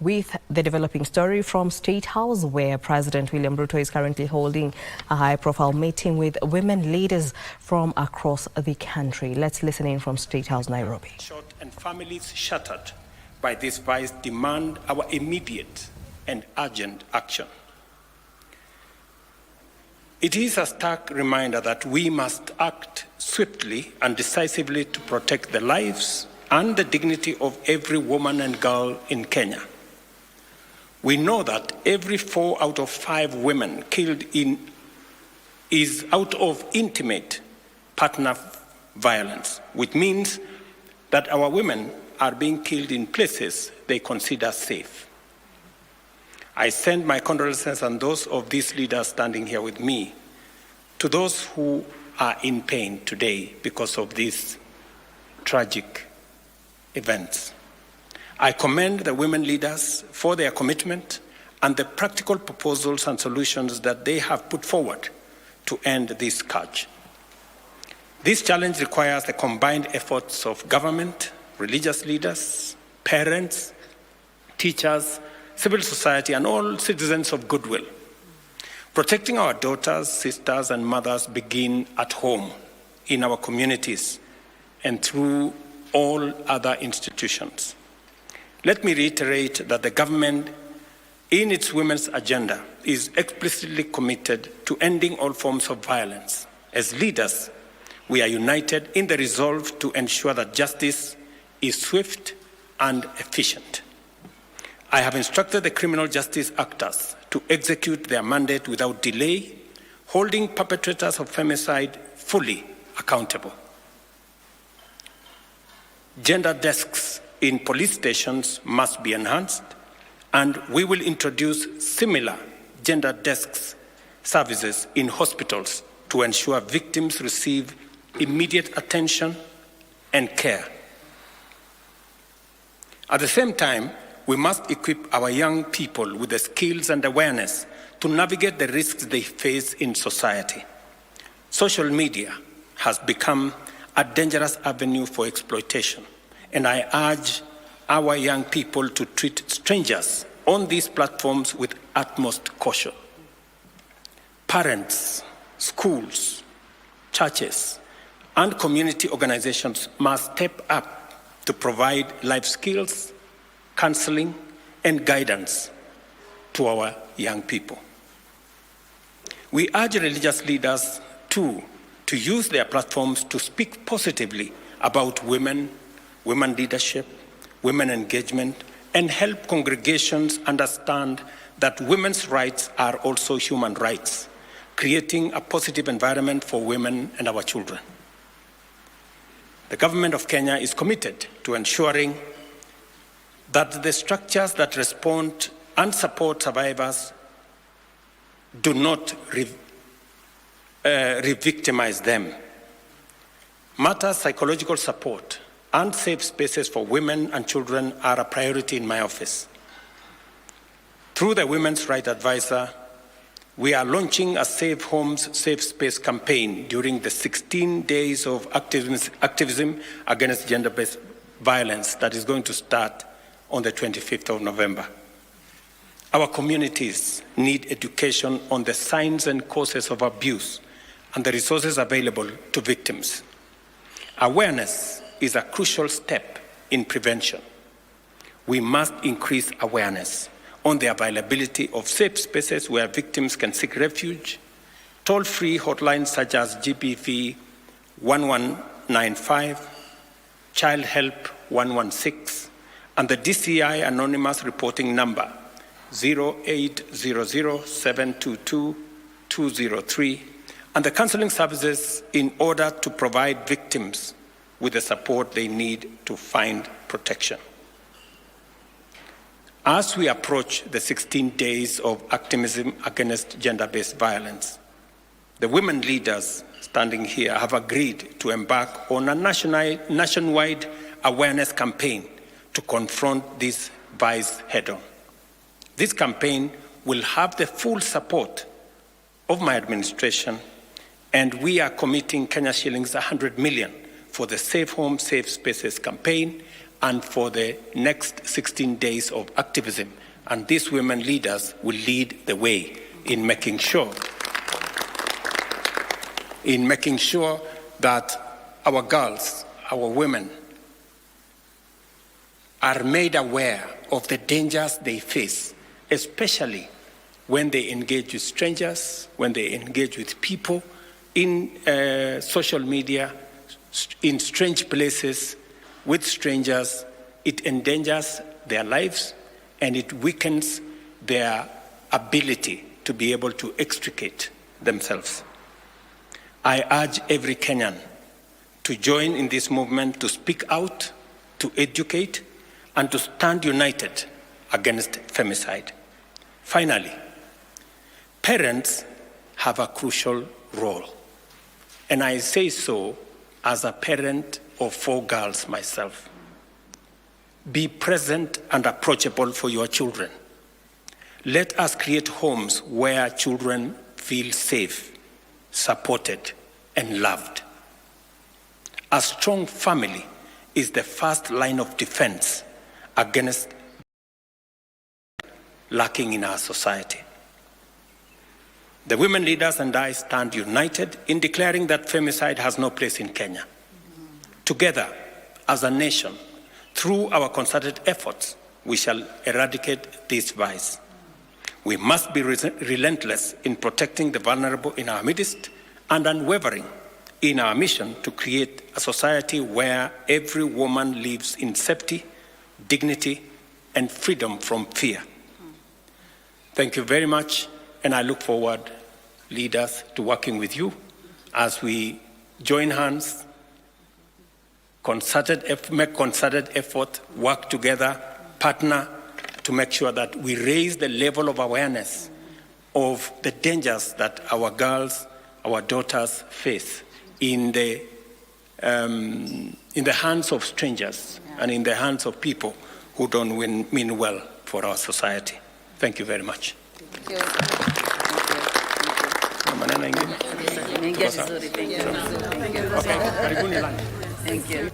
With the developing story from State House, where President William Ruto is currently holding a high-profile meeting with women leaders from across the country. Let's listen in from State House, Nairobi. Short and families shattered by this vice demand our immediate and urgent action. It is a stark reminder that we must act swiftly and decisively to protect the lives and the dignity of every woman and girl in Kenya. We know that every 4 out of 5 women killed is out of intimate partner violence, which means that our women are being killed in places they consider safe. I send my condolences and those of these leaders standing here with me to those who are in pain today because of these tragic events. I commend the women leaders for their commitment and the practical proposals and solutions that they have put forward to end this scourge. This challenge requires the combined efforts of government, religious leaders, parents, teachers, civil society, and all citizens of goodwill. Protecting our daughters, sisters, and mothers begin at home, in our communities, and through all other institutions. Let me reiterate that the government, in its women's agenda, is explicitly committed to ending all forms of violence. As leaders, we are united in the resolve to ensure that justice is swift and efficient. I have instructed the criminal justice actors to execute their mandate without delay, holding perpetrators of femicide fully accountable. Gender desks in police stations must be enhanced, and we will introduce similar gender desks services in hospitals to ensure victims receive immediate attention and care. At the same time, we must equip our young people with the skills and awareness to navigate the risks they face in society. Social media has become a dangerous avenue for exploitation, and I urge our young people to treat strangers on these platforms with utmost caution. Parents, schools, churches, and community organizations must step up to provide life skills, counseling, and guidance to our young people. We urge religious leaders too to use their platforms to speak positively about women leadership, women engagement, and help congregations understand that women's rights are also human rights, creating a positive environment for women and our children. The government of Kenya is committed to ensuring that the structures that respond and support survivors do not re-victimize them. Matters psychological support and safe spaces for women and children are a priority in my office. Through the Women's Rights Advisor, we are launching a Safe Homes, Safe Space campaign during the 16 days of activism against gender-based violence that is going to start on the 25th of November. Our communities need education on the signs and causes of abuse and the resources available to victims. Awareness is a crucial step in prevention. We must increase awareness on the availability of safe spaces where victims can seek refuge, toll-free hotlines such as GBV 1195, Child Help 116, and the DCI anonymous reporting number 0800-722-203, and the counseling services in order to provide victims with the support they need to find protection. As we approach the 16 days of activism against gender-based violence, the women leaders standing here have agreed to embark on a nationwide awareness campaign to confront this vice head-on. This campaign will have the full support of my administration, and we are committing Kenya shillings 100 million for the Safe Home, Safe Spaces campaign and for the next 16 days of activism. And these women leaders will lead the way in making sure that our girls, our women, are made aware of the dangers they face, especially when they engage with strangers, when they engage with people in social media, in strange places, with strangers. It endangers their lives and it weakens their ability to be able to extricate themselves. I urge every Kenyan to join in this movement, to speak out, to educate, and to stand united against femicide. Finally, parents have a crucial role, and I say so as a parent of 4 girls myself. Be present and approachable for your children. Let us create homes where children feel safe, supported, and loved. A strong family is the first line of defense against lacking in our society. The women leaders and I stand united in declaring that femicide has no place in Kenya. Together, as a nation, through our concerted efforts, we shall eradicate this vice. We must be relentless in protecting the vulnerable in our midst and unwavering in our mission to create a society where every woman lives in safety, dignity, and freedom from fear. Thank you very much, and I look forward, leaders, to working with you as we join hands, make concerted effort, work together, partner to make sure that we raise the level of awareness of the dangers that our girls, our daughters face in the hands of strangers and in the hands of people who don't mean well for our society. Thank you very much. Thank you. Thank you.